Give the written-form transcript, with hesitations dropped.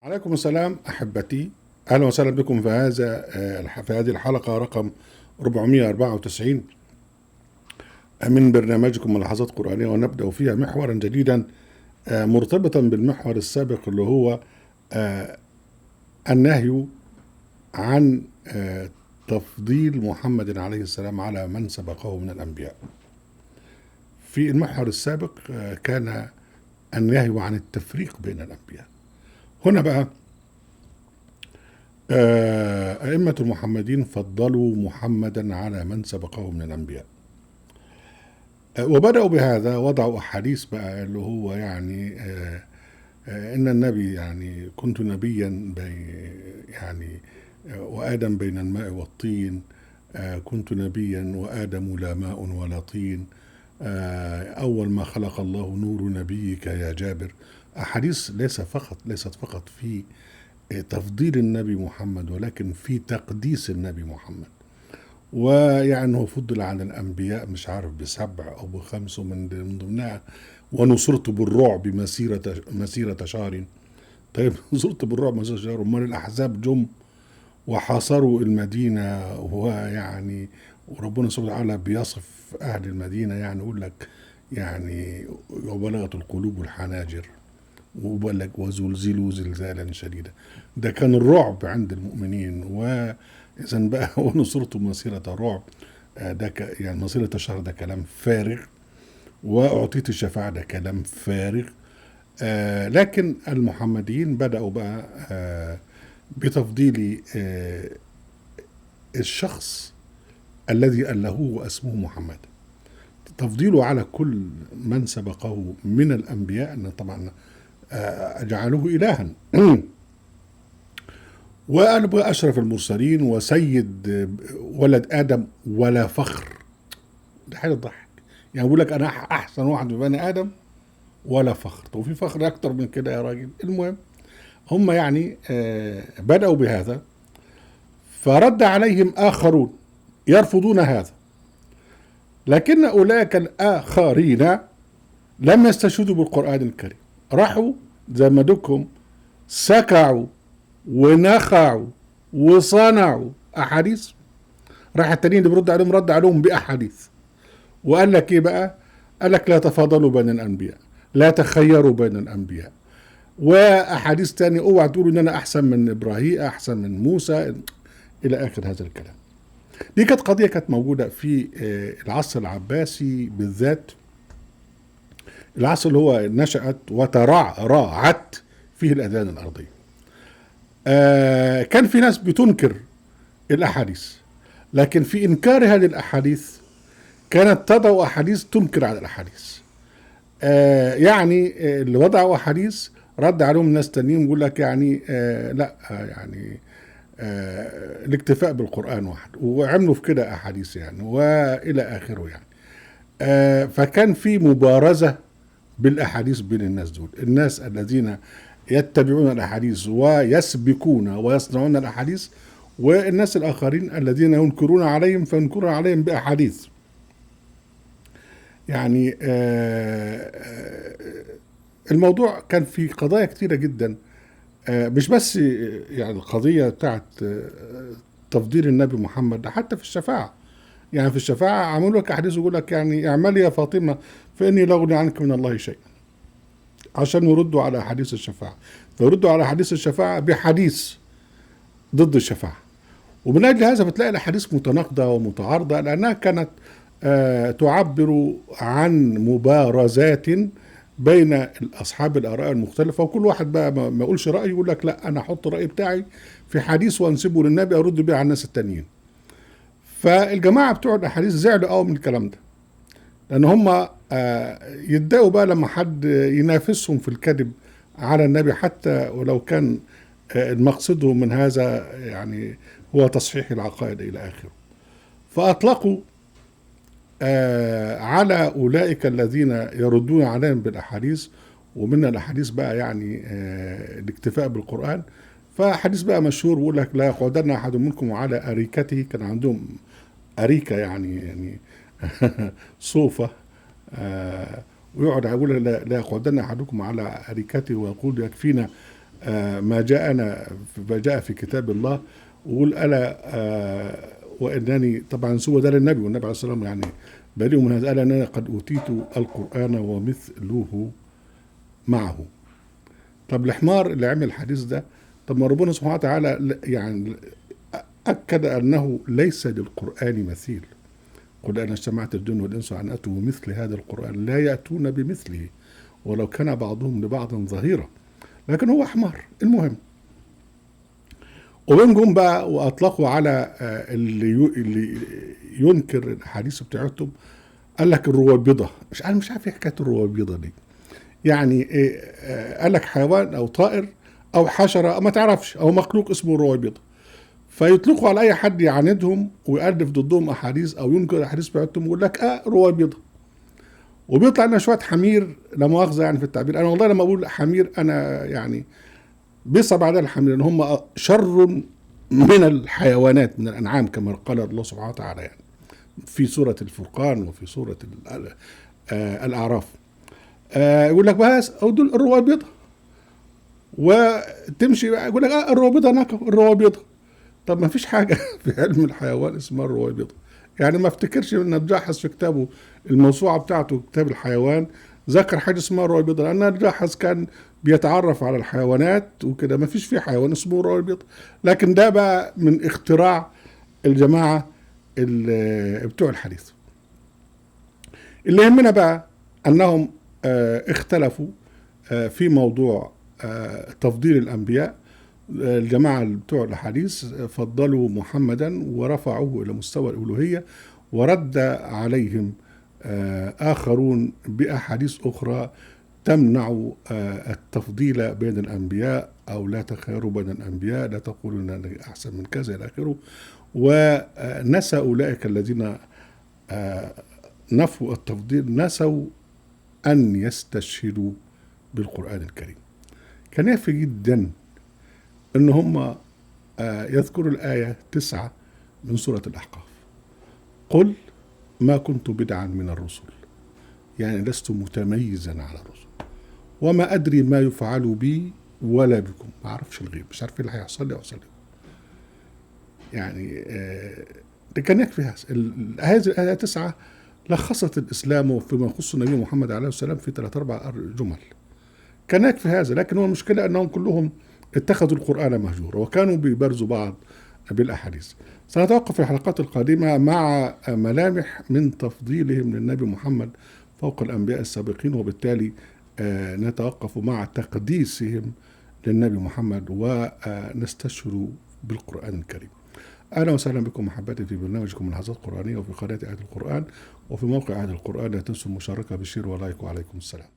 عليكم السلام أحبتي. أهلا وسهلا بكم في هذه الحلقة رقم 494 من برنامجكم ملاحظات قرآنية، ونبدأ فيها محورا جديدا مرتبطا بالمحور السابق اللي هو النهي عن تفضيل محمد عليه السلام على من سبقه من الأنبياء. في المحور السابق كان النهي عن التفريق بين الأنبياء. هنا بقى أئمة المحمدين فضلوا محمدا على من سبقه من الأنبياء، وبدأوا بهذا، وضعوا أحاديث بقى اللي هو يعني إن النبي يعني كنت نبيا يعني وآدم بين الماء والطين، كنت نبيا وآدم لا ماء ولا طين، أول ما خلق الله نور نبيك يا جابر. أحاديث ليست فقط في تفضيل النبي محمد، ولكن في تقديس النبي محمد، ويعني هو فضل عن الأنبياء مش عارف ب7 أو ب5 من ضمنها ونصرت بالرعب مسيرة شهر. طيب نصرت بالرعب مسيرة شهر، امال الأحزاب جم وحاصروا المدينة، ويعني وربنا سبحانه وتعالى بيصف أهل المدينة، يعني يقول لك يعني وبلغت القلوب الحناجر وبلغ وزلزلوا زلزالا شديدا. ده كان الرعب عند المؤمنين، وإذا بقى ونصرتم مسيرة رعب، ده يعني مسيرة شهر، ده كلام فارغ، وأعطيت الشفاعة، ده كلام فارغ. لكن المحمديين بدأوا بقى بتفضيل الشخص الذي ألهوه واسمه محمد، تفضيله على كل من سبقه من الأنبياء، أن طبعا جعلوه إلها وأنا أشرف المرسلين وسيد ولد آدم ولا فخر. ده حاجة تضحك، يعني بيقول لك أنا أحسن واحد ببني آدم ولا فخر. طب في فخر أكتر من كده يا راجل؟ المهم هم يعني بدأوا بهذا، فرد عليهم آخرون يرفضون هذا، لكن أولئك الآخرين لم يستشهدوا بالقرآن الكريم، راحوا زمدكم سكعوا ونخعوا وصنعوا أحاديث. راح التانيين اللي برد عليهم رد عليهم بأحاديث، وقال لك إيه بقى؟ قال لك لا تفاضلوا بين الأنبياء، لا تخيروا بين الأنبياء، وأحاديث تانية اوعى تقولوا إن أنا أحسن من إبراهيم، أحسن من موسى، إلى آخر هذا الكلام. دي كانت قضية كانت موجودة في العصر العباسي بالذات، العصر اللي هو نشأت وتراعت فيه الأذان الأرضية. كان في ناس بتنكر الأحاديث، لكن في إنكارها للأحاديث كانت تضع أحاديث تنكر على الأحاديث. يعني اللي وضعوا أحاديث رد عليهم ناس تانيين يقول لك يعني لا يعني الاكتفاء بالقرآن واحد، وعملوا في كده أحاديث يعني وإلى آخره يعني. فكان في مبارزة بالأحاديث بين الناس دول، الناس الذين يتبعون الأحاديث ويسبكون ويصنعون الأحاديث، والناس الآخرين الذين ينكرون عليهم فينكرون عليهم بأحاديث. يعني الموضوع كان في قضايا كتيرة جدا، مش بس يعني القضية بتاعت تفضيل النبي محمد، حتى في الشفاعة. يعني في الشفاعة عملوا لك أحاديث يقول لك يعني اعملي يا فاطمة فإني لا أغني عنك من الله شيء، عشان يردوا على حديث الشفاعة، فيردوا على حديث الشفاعة بحديث ضد الشفاعة. ومن أجل هذا بتلاقي الأحاديث متناقضة ومتعارضة، لأنها كانت تعبر عن مبارزات بين أصحاب الآراء المختلفة، وكل واحد بقى ما يقولش رأيه، يقول لك لا أنا أحط رأيي بتاعي في حديث وأنسبه للنبي أرد بيه على الناس التانيين. فالجماعة بتوع الأحاديث زعلوا قوي من الكلام ده، لأن هم يتضايقوا بقى لما حد ينافسهم في الكذب على النبي، حتى ولو كان المقصد من هذا يعني هو تصحيح العقائد إلى آخره. فأطلقوا على أولئك الذين يردون عليهم بالأحاديث، ومن الأحاديث بقى يعني الاكتفاء بالقرآن. فحديث بقى مشهور بيقول لك لا يقعدن أحد منكم على أريكته، كان عندهم أريكة يعني صوفة، ويقعد يقول لا يقعدن أحدكم على أريكته ويقول يكفينا ما جاء في كتاب الله، وقول ألا وإنني طبعا سوى ده للنبي، والنبي عليه الصلاة والسلام يعني بريء من هذا، قال أنا قد أوتيت القرآن ومثله معه. طب الحمار اللي عمل الحديث ده، طب ما ربنا سبحانه وتعالى يعني أكد أنه ليس للقرآن مثيل. قل أنا اجتمعت الجن والإنس أن أتوا بمثل هذا القرآن لا يأتون بمثله ولو كان بعضهم لبعض ظهيرا. لكن هو حمار. المهم، وبنجم بقى وأطلقوا على اللي ينكر الأحاديث بتاعتهم، قال لك الروابضة. مش عارف ايه حكاية الروابضة دي. يعني إيه؟ قال لك حيوان أو طائر أو حشرة ما تعرفش أو مخلوق اسمه روابضة، فيطلقوا على اي حد يعاندهم ويألف ضدهم احاديث او ينكر الاحاديث بتاعتهم ويقول لك روابضه. وبيطلع لنا شويه حمير، لا مؤاخذه يعني في التعبير. انا والله لما اقول حمير انا يعني بيصعب على الحمير ان هم شر من الحيوانات من الانعام كما قال الله سبحانه وتعالى يعني في سوره الفرقان وفي سوره الاعراف. يقول لك بس او دول الروابضه، وتمشي يقول لك الروابضه نكو الروابضه. طب ما فيش حاجة في علم الحيوان اسمها الروابضة. يعني ما افتكرش ان الجاحظ في كتابه الموسوعة بتاعته كتاب الحيوان ذكر حاجة اسمها الروابضة، لان الجاحظ كان بيتعرف على الحيوانات وكده، ما فيش فيه حيوان اسمه روابضة. لكن ده بقى من اختراع الجماعة بتوع الحديث. اللي يهمنا بقى انهم اختلفوا في موضوع تفضيل الانبياء. الجماعة بتوع الحديث فضلوا محمدا ورفعوه إلى مستوى الألوهية، ورد عليهم آخرون بأحاديث أخرى تمنع التفضيل بين الأنبياء، أو لا تخيروا بين الأنبياء، لا تقولوا أن أحسن من كذا إلى آخره. ونسى أولئك الذين نفوا التفضيل نسوا أن يستشهدوا بالقرآن الكريم. كان يكفي جدا ان هم يذكروا الآية 9 من سورة الأحقاف: قل ما كنت بدعا من الرسل، يعني لست متميزا على الرسل، وما أدري ما يفعل بي ولا بكم. ما أعرفش الغيب، مش عارف اللي هيحصل لي أحصل لي. يعني ده كان يكفي هذه الآية 9 لخصت الإسلام فيما يخص النبي محمد عليه السلام في 3-4 جمل. كان يكفي هذا. لكن هو المشكلة أنهم كلهم اتخذوا القرآن مهجورا وكانوا بيبرزوا بعض بالأحاديث. سنتوقف في الحلقات القادمة مع ملامح من تفضيلهم للنبي محمد فوق الأنبياء السابقين، وبالتالي نتوقف مع تقديسهم للنبي محمد ونستشهر بالقرآن الكريم. أهلا وسهلا بكم محبتي في برنامجكم من لحظات قرآنية، وفي قناة آيات القرآن، وفي موقع آيات القرآن. لا تنسوا المشاركة بالشير ولايك، وعليكم السلام.